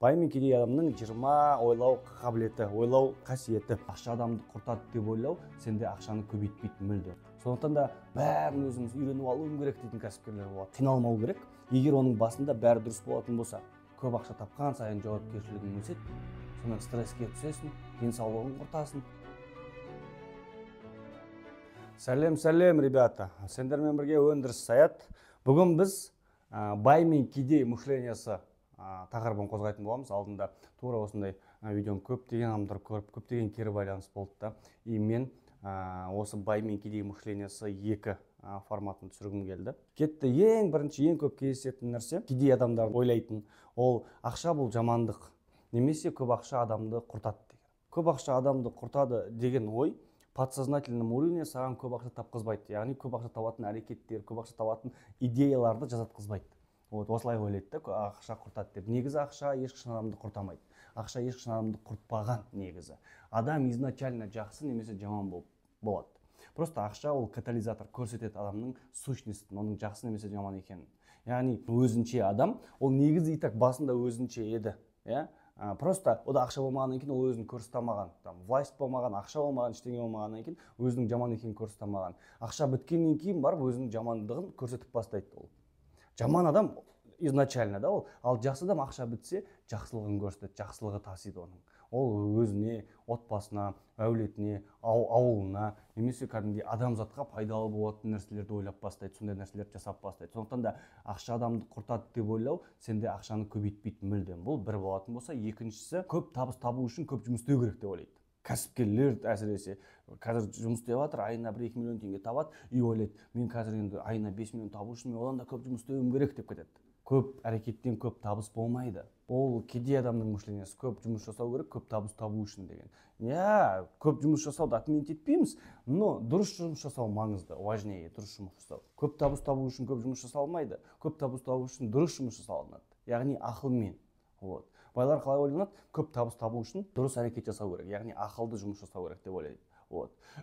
Бай мен кедей адамның 20 ойлау қабілеті, ойлау қасиеті. Ақша адамды құртады деп ойлау, сенде ақшаны көбейтпейді мүлде. Сондықтан да бәрін өзіміз үйреніп алуым керек дейтін кәсіпкерлер болады. Қиналмау керек. Егер оның басында бәрі дұрыс болатын болса, көп ақша тапқан сайын жауапкершілігің өседі. Сонан стресске түсесің, денсаулығың құртасың. Сәлем, ребята. Сендермен бірге өндіріс саят. Бүгін біз бай мен кедей мышлениясы тақырыбын қозғайтын боламыз. Алдында тура осындай видеоны көптеген адамдар көріп, көптеген кері байланыс болды да. И мен осы бай мен кедей мышлениясы екі форматын түсіргім келді. Кетті ең бірінші, ең көп кездесетін нәрсе, кедей адамдар ойлайтын, ол ақша бұл жамандық, немесе көп ақша адамды құртады деген. Көп ақша адамды құртады деген ой подсознательном уровне саған көп ақша тапқызбайды. Яғни көп ақша табатын әрекеттер, көп ақша табатын идеяларды жасатқызбайды. Осылай ойлайды да, ақша құртады деп. Негізі ақша ешқашан адамды құртамайды. Ақша ешқашан адамды құртпаған негізі. Адам изначально жақсы немесе жаман болады. Просто ақша ол катализатор, көрсетеді адамның сущностін, оның жақсы немесе жаман екенін. Яғни өзінше адам, ол негізі итак басында өзінше еді. Просто ода ақша болмағаннан кейін ол өзін көрсетамаған. Власть болмаған, ақша болмаған, ештеңе болмағаннан кейін өзінің жаман екенін көрсетамаған. Ақша біткеннен кейін барып өзінің жамандығын көрсетіп бастайды ол. Жаман адам изначально да ол, ал жақсы адам ақша бітсе жақсылығын көрсетеді, жақсылығы тасиды оның. Ол өзіне, отбасына, әулетіне, ауылына, немесе кәдімгідей адамзатқа пайдалы болатын нәрселерді ойлап бастайды, сондай нәрселерді жасап бастайды. Сондықтан да ақша адамды құртады деп ойлау, сенде ақшаны көбейтпейді мүлдем. Бұл бір болатын болса, екіншісі көп табыс табу үшін көп жұмыс істеу керек деп ойлайды. Кәсіпкерлер әсіресе қазір жұмыс істеп жатыр, айына 1-2 миллион теңге табады, и ойлайды, мен қазір енді айына 5 миллион табу үшін мен одан да көп жұмыс істеуім керек деп кетеді. Көп әрекеттен көп табыс болмайды. Ол кедей адамның мышлениясы, көп жұмыс жасау керек, көп табыс табу үшін деген. Көп жұмыс жасауды отменить етпейміз, но дұрыс жұмыс жасау маңызды, важнее дұрыс жұмыс жасау. Көп табыс табу үшін көп жұмыс жасалмайды, көп табыс табу үшін дұрыс жұмыс жасалынады. Яғни ақылмен. Байлар қалай ойланады? Көп табыс табу үшін дұрыс әрекет жасау керек, яғни ақылды жұмыс жасау керек деп ойлайды.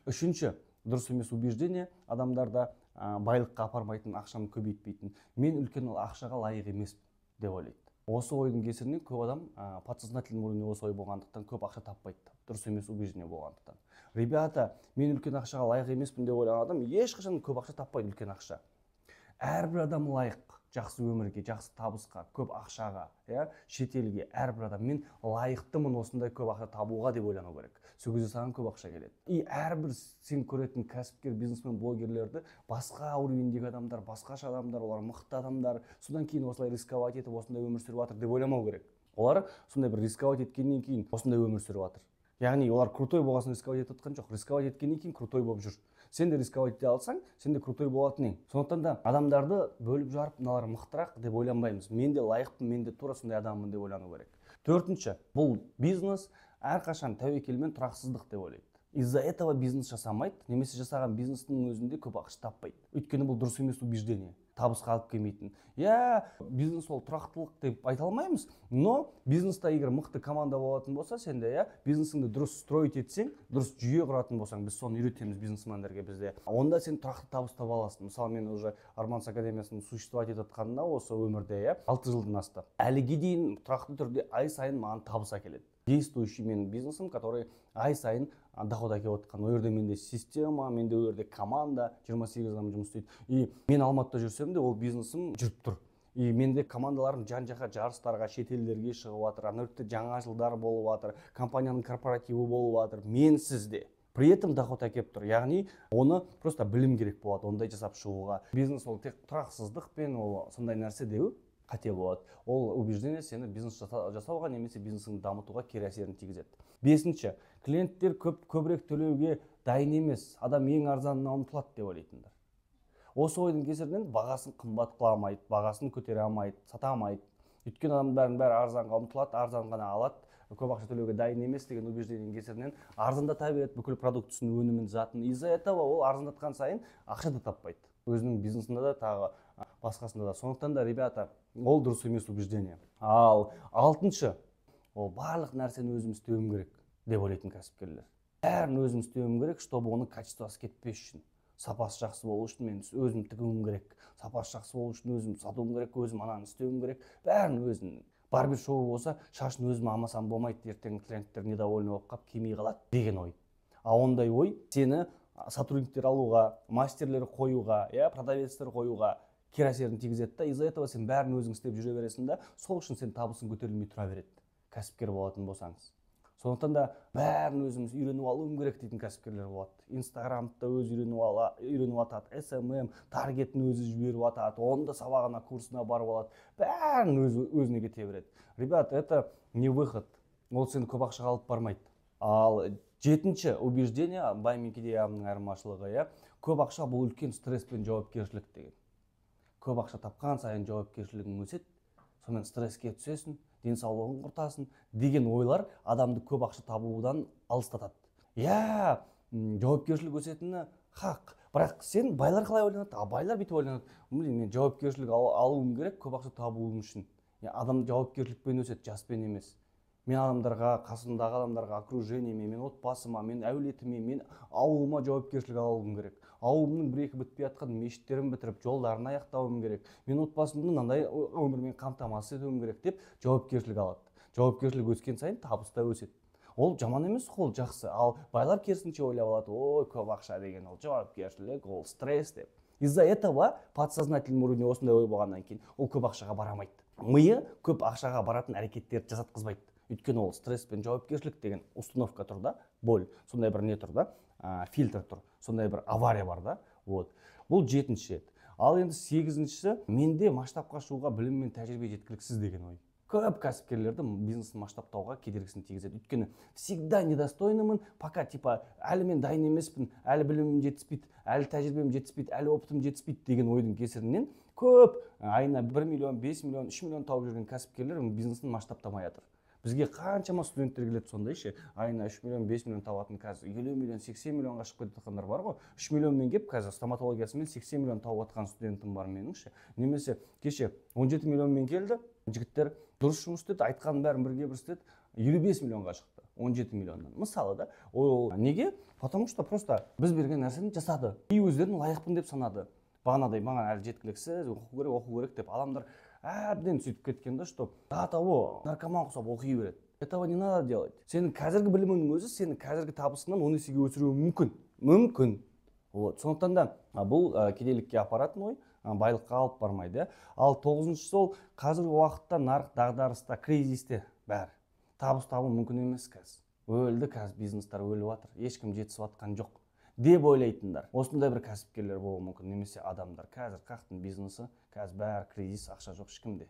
Үшінші, дұрыс емес убеждение адамдарда байлыққа апармайтын, ақшаны көбейтпейтін. Мен үлкен ақшаға лайық емес деп ойлайды. Осы ойдың кесірінен көп адам подсознательный уровне осы ой болғандықтан көп ақша таппайды. Дұрыс емес убеждение болғандықтан. Ребята, мен үлкен ақшаға лайық емеспін деп ойлаған адам ешқашан көп ақша таппайды, үлкен ақша. Әрбір адам лайық жақсы өмірге, жақсы табысқа, көп ақшаға, шетелге, әрбір адам мен лайықтымын осындай көп ақша табуға деп ойлану керек. Сол кезде саған көп ақша келеді. И әрбір сен көретін кәсіпкер, бизнесмен, блогерлерді басқа уровендегі адамдар, басқаша адамдар, олар мықты адамдар, содан кейін осылай рисковать етіп осындай өмір сүріп жатыр деп ойламау керек. Олар сондай бір рисковать еткеннен кейін осындай өмір сүріп жатыр. Яғни олар крутой болғасын рисковать етіп отқан жоқ, рисковать еткеннен кейін крутой болып жүр. Сен де рисковать ете алсаң, сен де крутой болатын ең. Сондықтан да адамдарды бөліп жарып, мыналар мықтырақ деп ойланбаймыз. Мен де лайықпын, мен де тура сондай адаммын деп ойлану керек. Төртінші, бұл бизнес әрқашан тәуекел мен тұрақсыздық деп ойлайды. Из-за этого бизнес жасамайды, немесе жасаған бизнестің өзінде көп ақша таппайды. Өйткені бұл дұрыс емес убеждение, табысқа алып келмейтін. Бизнес ол тұрақтылық деп айта алмаймыз, но бизнеста егер мықты команда болатын болса, сенде бизнесіңді дұрыс строить етсең, дұрыс жүйе құратын болсаң, біз соны үйретеміз бизнесмендерге бізде. Онда сен тұрақты табыс таба аласың. Мысалы, мен уже Арманс академиясының существовать етіп жатқанына осы өмірде 6 жылдан асты. Әліге дейін тұрақты түрде ай сайын маған табыс әкеледі. Действующий менің бизнесім, который ай сайын доход әкеліп отқан. Ол жерде менде система, менде ол жерде команда, 28 адам жұмыс істейді. И мен Алматыда жүрсем де ол бизнесім жүріп тұр. И менде командаларым жан-жаққа жарыстарға, шетелдерге шығып жатыр. Анөртте жаңа жылдар болып жатыр, компанияның корпоративі болып жатыр. Мен сізде. При этом доход әкеліп тұр. Яғни оны просто білім керек болады, ондай жасап шығуға. Бизнес ол тек тұрақсыздықпен, ол сондай нәрсе деу қате болады. Ол убеждение сені бизнес жасауға немесе бизнесіңді дамытуға кері әсерін тигізеді. Бесінші, клиенттер көбірек төлеуге дайын емес, адам ең арзанына ұмтылады деп ойлайтындар. Осы ойдың кесірінен бағасын қымбат қыламайды, бағасын көтере алмайды, сата алмайды. Өйткені адамдардың бәрі арзанға ұмтылады, арзан ғана алады, көп ақша төлеуге дайын емес деген убеждениенің кесірінен арзандата береді бүкіл продуктісін, өнімін, затын. Из-за этого ол арзандатқан сайын ақша да таппайды. Өзінің бизнесінде де тағы басқасында да. Сондықтан да, ребята, ол дұрыс емес убеждение. Ал алтыншы, ол барлық нәрсені өзім істеуім керек деп ойлайтын кәсіпкерлер. Бәрін өзім істеуім керек, чтобы оның качествосы кетпес үшін. Сапасы жақсы болу үшін мен өзім тігуім керек. Сапасы жақсы болу үшін өзім сатуым керек, өзім ананы істеуім керек. Бәрін өзім. барбер шоу болса шашын өзім алмасам болмайды, ертең клиенттер недовольны болып қалып келмей қалады деген ой. А ондай ой сені сотрудниктер алуға, мастерлер қоюға, продавецтер қоюға кері әсерін тигізеді да, из-за этого сен бәрін өзің істеп жүре бересің да, сол үшін сен табысың көтерілмей тұра береді, кәсіпкер болатын болсаңыз. Сондықтан да бәрін өзіміз үйреніп алуым керек дейтін кәсіпкерлер болады. Инстаграмды өзі үйреніп атады, SMM, таргетін өзі жіберіп атады, онда сабағына, курсына барып алады, бәрін өзіне кете береді. Ребят, это не выход, ол сені көп ақшаға алып бармайды. Ал жетінші убеждение, бай мен кедей адамның айырмашылығы, көп ақша бұл үлкен стресс пен жауапкершілік деген. Көп ақша тапқан сайын жауапкершілігің өседі, сонымен стресске түсесің, денсаулығың құртасың деген ойлар адамды көп ақша табудан алыстатады. Жауапкершілік өсетіні хақ. Бірақ сен байлар қалай ойланады? Байлар бүйтіп ойланады. Мен жауапкершілік алуым керек көп ақша табуым үшін. Адам жауапкершілікпен өседі, жаспен емес. Мен адамдарға, қасымдағы адамдарға, окружениеме, мен отбасыма, мен әулетіме, мен ауылыма жауапкершілік алуым керек. Ауылымның бір-екі бітпей жатқан мешіттерін бітіріп, жолдарын аяқтауым керек. Мен отбасымды мынандай өмірмен қамтамасыз етуім керек деп жауапкершілік алады. Жауапкершілік өскен сайын табыс та өседі. Ол жаман емес, ол жақсы. Ал байлар керісінше ойлап алады, ой, көп ақша деген ол жауапкершілік, ол стресс деп. Из-за этого подсознательный уровне осындай ой болғаннан кейін ол көп ақшаға барамайды. Миы көп ақшаға баратын әрекеттерді жасатқызбайды. Өйткені ол стресс пен жауапкершілік деген установка тұр да, боль, сондай бір не тұр да, фильтр тұр, сондай бір авария бар да. Бұл жетінші. Ал енді сегізіншісі, менде масштабқа шығуға білім мен тәжірибе жеткіліксіз деген ой. Көп кәсіпкерлерді бизнесін масштабтауға кедергісін тигізеді. Өйткені всегда недостойнымын, пока әлі мен дайын емеспін, әлі білімім жетіспейді, әлі тәжірибем жетіспейді, әлі опытым жетіспейді деген ойдың кесірінен көп айына 1 миллион, 5 миллион, 3 миллион тауып жүрген кәсіпкерлер бизнесін масштабтамай жатыр. Бізге қаншама студенттер келеді сондай ше, айына 3 миллион, 5 миллион табатын қазір 50 миллион, 80 миллионға шығып кетіп жатқандар бар ғой. 3 миллионмен кеп қазір стоматологиясымен 80 миллион тауып жатқан студентім бар менің ше. Немесе кеше 17 миллионмен келді, жігіттер дұрыс жұмыс істеді, айтқанын бәрін бірге бір істеді, 55 миллионға шықты, 17 миллионнан. Мысалы да, ол неге? Потому что просто біз берген нәрсені жасады. И өздерін лайықпын деп санады. Бағанадай маған әлі жеткіліксіз, оқу керек деп адамдар әбден сөйтіп кеткен да, что того наркоман құсап оқи береді. Этого не надо делать. Сенің қазіргі біліміңнің өзі сенің қазіргі табысыңнан 10 есеге өсіруі мүмкін. Сондықтан да бұл кедейлікке апаратын ой, байлыққа алып бармайды. Ал 9-шысы ол қазіргі уақытта нарық дағдарыста, кризисте бәрі. Табыс табу мүмкін емес қазір. Өлді қазір, бизнестер өліп жатыр. Ешкім жетісіп жатқан жоқ деп ойлайтындар. Осындай бір кәсіпкерлер болуы мүмкін, немесе адамдар қазір қақтың бизнесі, қазір бәрі кризис, ақша жоқ ешкімде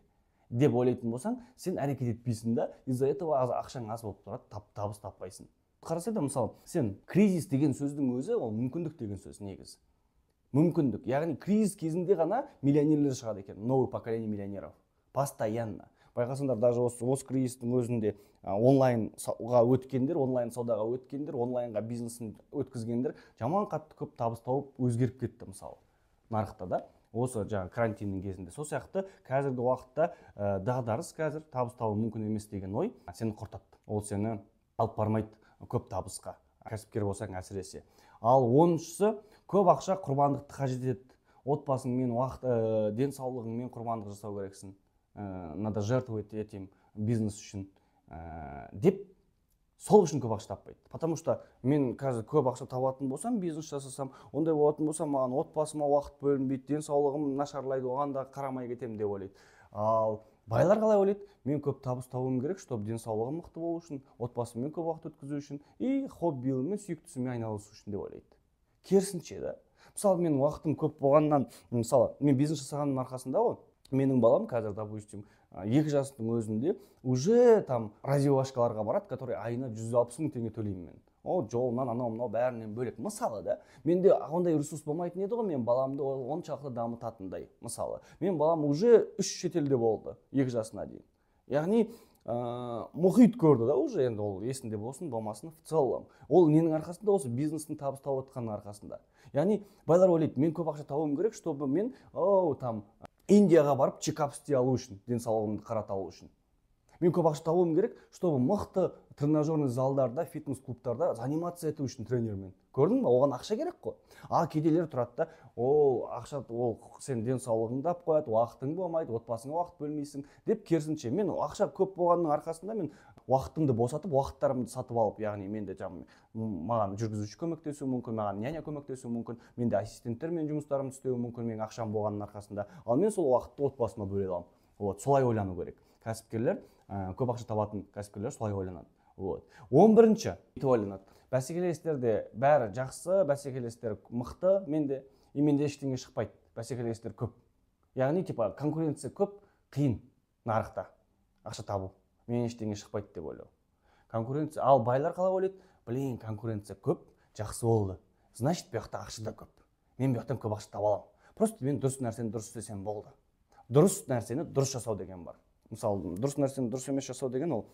деп ойлайтын болсаң, сен әрекет етпейсің да, из-за этого ақшаң аз болып тұрады, табыс таппайсың. Қарасай да, мысалы, сен кризис деген сөздің өзі ол мүмкіндік деген сөз негізі. Мүмкіндік, яғни кризис кезінде ғана миллионерлер шығады екен, новый поколение миллионеров, постоянно. Байқасаңдар, даже осы кризистің өзінде онлайнға өткендер, онлайн саудаға өткендер, онлайнға бизнесін өткізгендер жаман қатты көп табыс тауып өзгеріп кетті мысалы нарықта да. Осы жаңа карантиннің кезінде. Сол сияқты қазіргі уақытта дағдарыс қазір табыс табу мүмкін емес деген ой сені құртады. Ол сені алып бармайды көп табысқа, кәсіпкер болсаң әсіресе. Ал 10-шысы көп ақша құрбандықты қажет етеді. Отбасыңмен, денсаулығыңмен құрбандық жасау керексің. Надо жертвовать этим бизнес үшін деп сол үшін көп ақша таппайды. Потому что мен қазір көп ақша табатын болсам, бизнес жасасам, ондай болатын болсам, маған отбасыма уақыт бөлінбейді, денсаулығым нашарлайды, оған да қарамай кетемін деп ойлайды. Ал байлар қалай ойлайды? Мен көп табыс табуым керек, чтобы денсаулығым мықты болу үшін, отбасыммен көп уақыт өткізу үшін и хоббиіммен, сүйіктісімен айналысу үшін деп ойлайды. Керісінше да. Мысалы, менің уақытым көп болғаннан, мысалы, мен бизнес жасағанның арқасында ғой, менің балам қазір, допустим, 2 жастың өзінде уже там развивашкаларға барады, который айына 160 мың теңге төлеймін мен. О, жолынан анау бәрінен бөлек. Мысалы да, менде ондай ресурс болмайтын еді ғой, мен баламды оншалықты дамытатындай. Мысалы, мен балам уже 3 шетелде болды 2 жасына дейін. Яғни мұхит көрді да уже, енді ол есінде болсын, болмасын, в целом. Ол ненің арқасында? Осы бизнестің табыс тауып жатқанның арқасында. Яғни байлар ойлайды, мен көп ақша табуым керек, чтобы мен там Индияға барып чекап істей алу үшін, денсаулығымды қарата алу үшін. Мен көп ақша табуым керек, чтобы мықты тренажерный залдарда, фитнес-клубтарда заниматься ету үшін тренермен. Көрдің ба? Оған ақша керек қой. Кедейлер тұрады да, ақша, сен денсаулығыңды ап қояды, уақытың болмайды, отбасыңа уақыт бөлмейсің деп. Керісінше, мен ақша көп болғанның арқасында мен уақытымды босатып, уақыттарымды сатып алып, яғни менде маған жүргізуші көмектесуі мүмкін, маған няня көмектесуі мүмкін, менде ассистенттермен жұмыстарымды істеуі мүмкін, менің ақшам болғанның арқасында. Ал мен сол уақытты отбасыма бөле аламын. Солай ойлану керек. Кәсіпкерлер, көп ақша табатын кәсіпкерлер солай ойланады. 11-ші бүйтіп ойланады. Бәсекелестерде бәрі жақсы, бәсекелестер мықты, менде ештеңе шықпайды. Бәсекелестер көп. Яғни конкуренция көп, қиын нарықта ақша табу. Мен ештеңе шықпайды деп ойлау. Конкуренция, ал байлар қалай ойлайды? Блин, конкуренция көп, жақсы болды. Значит, бұяқта ақша да көп. Мен бұяқтан көп ақша таба аламын. Просто мен дұрыс нәрсені дұрыс істесем болды. Дұрыс нәрсені дұрыс жасау деген бар. Мысалы, дұрыс нәрсені дұрыс емес жасау деген ол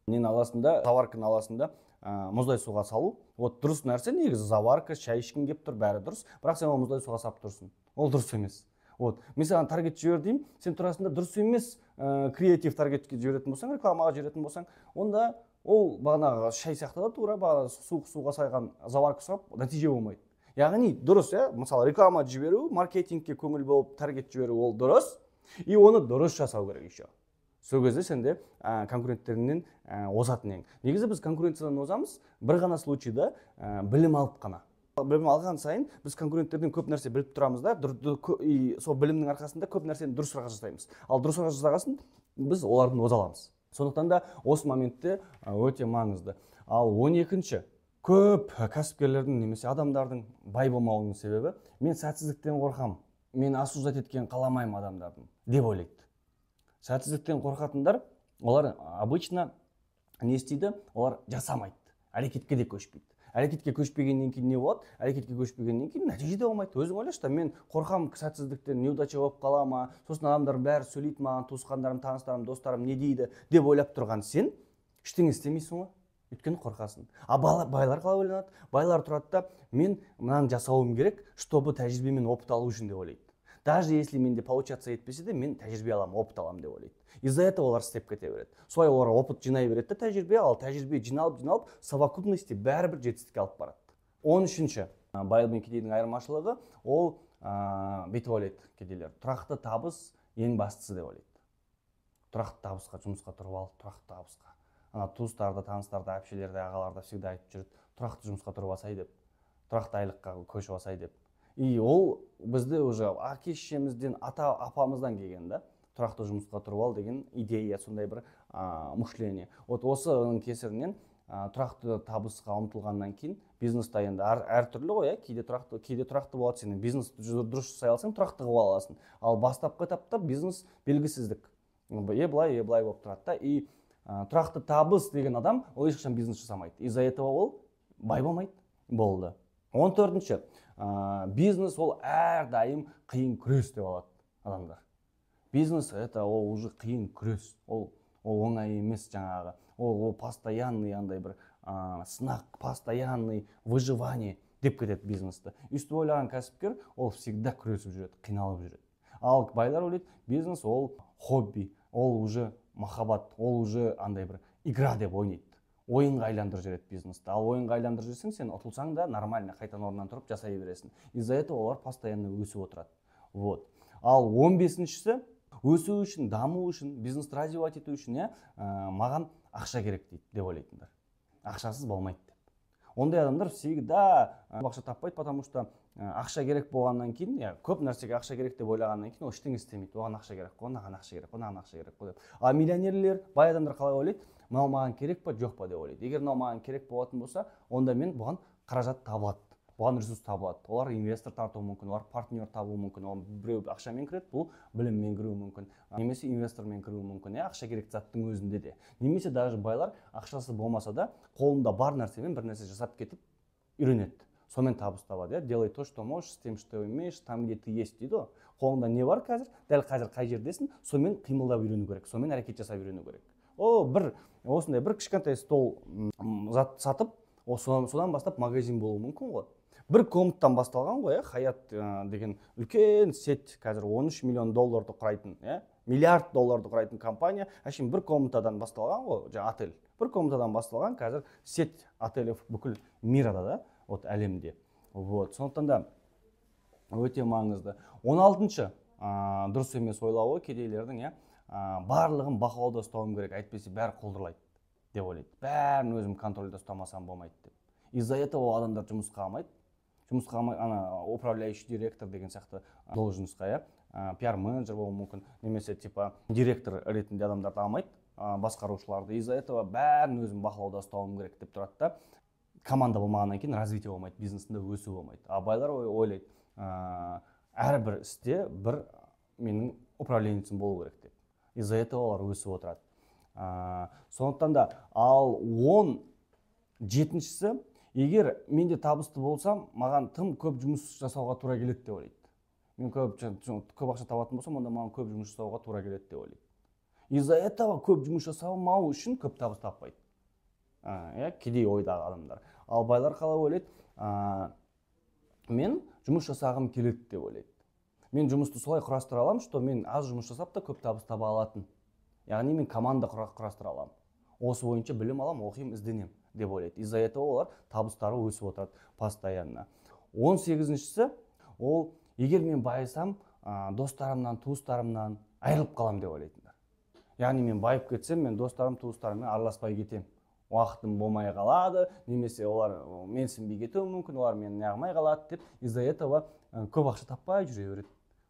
нені аласында, заварканы аласында мұздай суға салу. Дұрыс нәрсе негізі заварка, шай ішкің кеп тұр, бәрі дұрыс. Бірақ сен ол мұздай суға салып тұрсың. Ол дұрыс емес. Мен саған таргет жібер деймін, сен турасында дұрыс емес креатив таргетке жіберетін болсаң, рекламаға жіберетін болсаң, онда ол бағанағы шай сияқты да тура, бағана суға сайған заварка салып, нәтиже болмайды. Яғни дұрыс, мысалы реклама жіберу, маркетингке көңіл болып таргет жіберу ол дұрыс, и оны дұрыс жасау керек еще. Сол кезде сенде конкуренттеріңнен озатын ең. Негізі біз конкуренциядан озамыз бір ғана случайда білім алып қана. Білім алған сайын біз конкуренттерден көп нәрсе біліп тұрамыз да, сол білімнің арқасында көп нәрсені дұрысырақ жасаймыз. Ал дұрысырақ жасағасын біз олардың оза аламыз. Сондықтан да осы моментте өте маңызды. Ал 12-ші, көп кәсіпкерлердің немесе адамдардың бай болмауының себебі, мен сәтсіздіктен қорқамын, мен осуждать еткен қаламаймын адамдардың деп ойлайды. Сәтсіздіктен қорқатындар, олар обычно не істейді? Олар жасамайды, әрекетке де көшпейді. Әрекетке көшпегеннен кейін не болады? Әрекетке көшпегеннен кейін нәтиже де болмайды. Өзің ойлашы, мен қорқамын сәтсіздіктен, неудача болып қала ма, сосын адамдар бәрі сөйлейді маған, туысқандарым, таныстарым, достарым не дейді деп ойлап тұрған сен ештеңе істемейсің ғой. Өйткені қорқасың. Байлар қалай ойланады? Байлар тұрады да, мен мынаны жасауым керек, чтобы тәжірибе мен опыт алу үшін деп ойлайды. Даже если менде получаться етпесе де, мен тәжірибе аламын, опыт аламын деп ойлайды. Из-за этого олар істеп кете береді. Солай олар опыт жинай береді, тәжірибе, ал тәжірибе жиналып, совокупности бәрібір жетістікке алып барады. 13-ші, байлар мен кедейдің айырмашылығы, ол бүйтіп ойлайды кедейлер. Тұрақты табыс ең бастысы деп ойлайды. Тұрақты табысқа, жұмысқа тұрып ал, тұрақты табысқа. Туыстарда, таныстарда, әпшелерде, ағаларда всегда айтып жүреді, тұрақты жұмысқа тұрып алсай деп, тұрақты айлыққа көшіп алсай деп. И ол бізді уже әке-шешемізден, ата-апамыздан келген да, тұрақты жұмысқа тұрып ал деген идея, сондай бір мышление. Осының кесірінен тұрақты табысқа ұмтылғаннан кейін бизнеста енді әртүрлі ғой, кейде тұрақты болады, сен бизнес дұрыс жасай алсаң, тұрақты қылып аласың. Ал бастапқы этапта бизнес белгісіздік. Былай болып тұрады да, и тұрақты табыс деген адам ол ешқашан бизнес жасамайды. Из-за этого ол бай болмайды. Болды. 14-ші, бизнес ол әрдайым қиын күрес деп алады адамдар. Бизнес это ол уже қиын күрес. Ол оңай емес жаңағы. Ол постоянный андай бір сынақ, постоянный выживание деп кетеді бизнесті. Үсті ойлаған кәсіпкер ол всегда күресіп жүреді, қиналып жүреді. Ал байлар ойлайды, бизнес ол хобби, ол уже махаббат, ол уже андай бір игра деп ойнайды. Ойынға айландырып жүреді бизнесті. Ал ойынға айландырып жүрсең, сен ұтылсаң да нормально қайтадан орнынан тұрып жасай бересің. Из-за этого олар постоянно өсіп отырады. Ал 15-шісі өсу үшін, даму үшін, бизнесті развивать ету үшін маған ақша керек дейді деп ойлайтындар. Ақшасыз болмайды деп. Ондай адамдар всегда ақша таппайды, потому что ақша керек болғаннан кейін, көп нәрсеге ақша керек деп ойлағаннан кейін ол ештеңе істемейді. Оған ақша керек, оған ақша керек, оған ақша керек деп. А миллионерлер, бай адамдар қалай ойлайды? Мынау маған керек па, жоқ па деп ойлайды. Егер мынау маған керек болатын болса, онда мен бұған қаражат табылады, бұған ресурс табылады. Олар инвестор тартуы мүмкін, олар партнер табуы мүмкін. Ол біреу ақшамен кіреді, бұл біліммен кіруі мүмкін. Немесе инвестормен кіруі мүмкін. Ақша керек заттың өзінде де. Немесе даже байлар ақшасы болмаса да, қолында бар нәрсемен бір нәрсе жасап кетіп үйренеді. Сонымен табыс табады. Делай то, что можешь, с тем, что умеешь, там, где ты есть дейді. Қолында не бар қазір? Дәл қазір қай жердесің? Сонымен қимылдап үйрену керек. Сонымен әрекет жасап үйрену керек. Осындай бір кішкентай стол зат сатып, содан бастап магазин болуы мүмкін ғой. Бір комнаттан басталған ғой, Хаят деген үлкен сет, қазір $13 миллион құрайтын, миллиард долларды құрайтын компания, әшейін бір комнатадан басталған ғой, жаңа отель. Бір комнатадан басталған, қазір сеть отелей бүкіл мирада да, вот әлемде. Вот, сондықтан да өте маңызды. 16-шы дұрыс емес ойлауы кедейлердің, барлығын бақылауда ұстауым керек, әйтпесе бәрі құлдырлайды деп ойлайды. Бәрін өзім контрольда ұстамасам болмайды деп. Из-за этого адамдар жұмысқа алмайды. Жұмысқа алмайды, управляющий директор деген сияқты должностьқа, пиар менеджер болуы мүмкін, немесе типа директор ретінде адамдарды алмайды, басқарушыларды. Из-за этого бәрін өзім бақылауда ұстауым керек деп тұрады да. Команда болмағаннан кейін развитие болмайды, бизнесінде өсу болмайды. Байлар ойлайды, әрбір істе бір менің управленецім болу керек деп. Из-за этого олар өсіп отырады. Сондықтан да, ал 17-шісі, егер менде табысты болсам, маған тым көп жұмыс жасауға тура келеді деп ойлайды. Мен көп ақша табатын болсам, онда маған көп жұмыс жасауға тура келеді деп ойлайды. Из-за этого көп жұмыс жасамау үшін көп табыс таппайды. Кедей ойдағы адамдар. Ал байлар қалай ойлайды? Мен жұмыс жасағым келеді деп ойлайды. Мен жұмысты солай құрастыра аламын, что мен аз жұмыс жасап та көп табыс таба алатын. Яғни мен команда құрастыра аламын. Осы бойынша білім алам, оқимын, ізденем деп ойлайды. Из-за этого олар табыстары өсіп отырады постоянно. 18-шісі, ол егер мен байысам, достарымнан, туыстарымнан айырылып қалам деп ойлайтындар. Яғни мен байып кетсем, мен достарым, туыстарыммен араласпай кетем. Уақытым болмай қалады, немесе олар менсінбей кетуі мүмкін, олар мені неғылмай қалады деп, из-за этого көп ақша таппай жүре береді.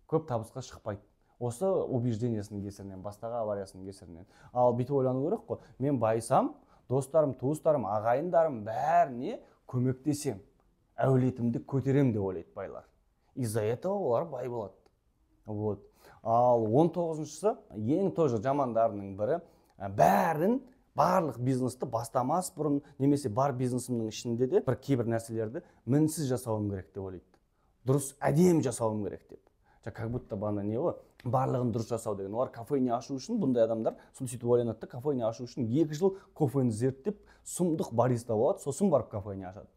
Көп табысқа шықпайды. Осы убеждениесінің кесірінен, бастағы авариясының кесірінен. Ал бүйтіп ойлану керек қой, мен байысам, достарым, туыстарым, ағайындарым бәріне көмектесем, әулетімді көтерем деп ойлайды байлар. Из-за этого олар бай болады. Вот. Ал 19-шысы, ең тоже жамандарының бірі, барлық бизнесті бастамас бұрын, немесе бар бизнесімнің ішінде де бір кейбір нәрселерді мінсіз жасауым керек деп ойлайды. Дұрыс әдем жасауым керек деп. Как будто бана не ғой, барлығын дұрыс жасау деген. Олар кафені ашу үшін, бұндай адамдар сөйтіп ойланады, кафені ашу үшін 2 жыл кофені зерттеп, сұмдық бариста болады, сосын барып кафені ашады.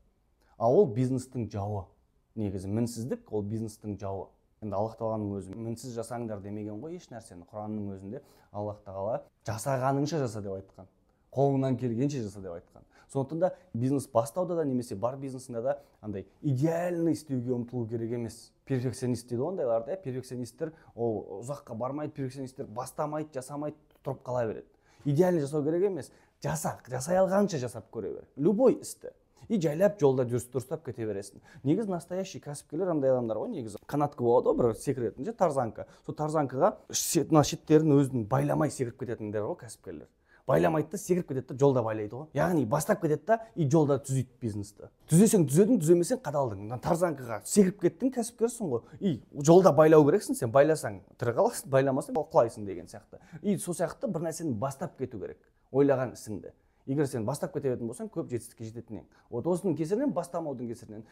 А ол бизнестің жауы. Негізі мінсіздік ол бизнестің жауы. Енді Аллах тағаланың өзі мінсіз жасаңдар демеген ғой еш нәрсені. Құранның өзінде Аллах тағала жасағаныңша жаса деп айтқан. Қолыңнан келгенше жаса деп айтқан. Сондықтан да бизнес бастауда да немесе бар бизнесінде да андай идеальный істеуге ұмтылу керек емес. Перфекционист дейді ондайларды, перфекционисттер ол ұзаққа бармайды, перфекционисттер бастамайды, жасамайды, тұрып қала береді. Идеальный жасау керек емес. Жасай алғанша жасап көре бер. Любой істі. И жайлап жолда дұрыстап кете бересің. Негізі настоящий кәсіпкерлер андай адамдар ғой, негізі қанатқа болады ғой, бір секретінде тарзанка. Сол тарзанкаға шеттерін өзін байламай секіріп кететіндер ғой кәсіпкерлер. Байламайды да секіріп кетеді, жолда байлайды ғой. Яғни бастап кетеді да и жолда түзейді бизнесті. Түзесең түзедің, түземесең қадалдың. Тарзанкаға секіріп кеттің, кәсіпкерсің ғой. И жолда байлау керексің, сен байласаң тірі қаласың, байламасаң құлайсың деген сияқты. И сол сияқты бір нәрсені бастап кету керек. Ойлаған ісіңді. Егер сен бастап кете беретін болсаң, көп жетістікке жететінен. Вот осының кесірінен, бастамаудың кесірінен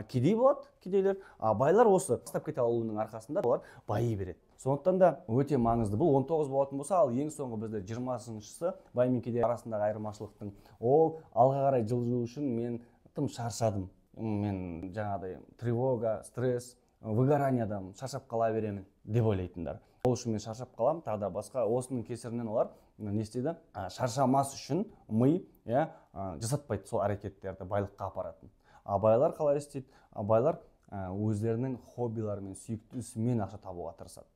кедей болады, кедейлер, байлар осы бастап кете алуының арқасында олар байи береді. Сондықтан да өте маңызды. Бұл 19 болатын болса, ал ең соңғы бізде 20-шысы бай мен кедей арасындағы айырмашылықтың. Ол алға қарай жылжу үшін мен тым шаршадым. Мен жаңағыдай тревога, стресс, выгораниядан шаршап қала беремін деп ойлайтындар. Ол үшін мен шаршап қалам, тағы да басқа осының кесірінен олар не істейді? Шаршамас үшін ми жасатпайды сол әрекеттерді байлыққа апаратын. Байлар қалай істейді? Байлар өздерінің хоббилары мен сүйікті ісімен ақша табуға тырысады,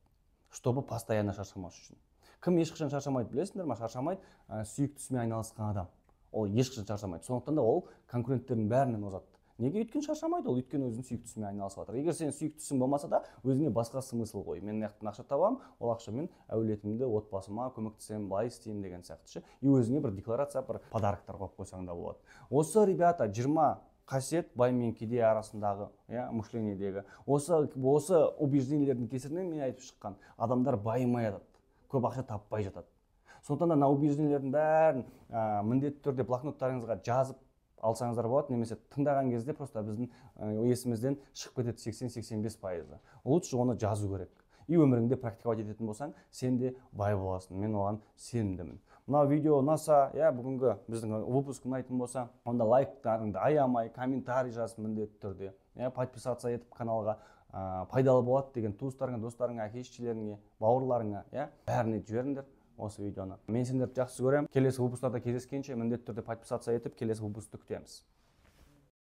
чтобы постоянно шаршамас үшін. Кім ешқашан шаршамайды білесіңдер ме? Шаршамайды сүйікті ісімен айналысқан адам. Ол ешқашан шаршамайды. Сондықтан да ол конкуренттердің бәрінен озады. Неге? Өйткені шаршамайды, ол өйткені өзінің сүйіктісімен айналысып жатыр. Егер сен сүйіктісің болмаса да, өзіңе басқа смысл қой. Мен мынаяқтан ақша табам, ол ақшамен әулетімді, отбасыма көмектесемін, былай істеймін деген сияқты. И өзіңе бір декларация, бір подарктар қойып қойсаң да болады. Осы ребята 20 қасиет бай мен кедей арасындағы, мышлениедегі. Осы убеждениелердің кесірінен мен айтып шыққан адамдар байымай жатады, көп ақша таппай жатады. Сондықтан да убеждениелердің бәрін міндетті түрде блокноттарыңызға жазып алсаңыздар болады, немесе тыңдаған кезде просто біздің есімізден шығып кетеді 80-85%. Лучше оны жазу керек. И өміріңде практиковать ететін болсаң, сен де бай боласың. Мен оған сенімдімін. мына видео ұнаса, бүгінгі біздің выпуск ұнайтын болса, онда лайктарыңды аямай, комментарий жаз міндетті түрде. Подписаться етіп каналға, пайдалы болады деген туыстарыңа, достарыңа, әке-шешелеріңе, бауырларыңа, бәріне жіберіңдер осы видеоны. Мен сендерді жақсы көремін. Келесі выпустарда кездескенше міндетті түрде подписаться етіп, келесі выпусты күтеміз.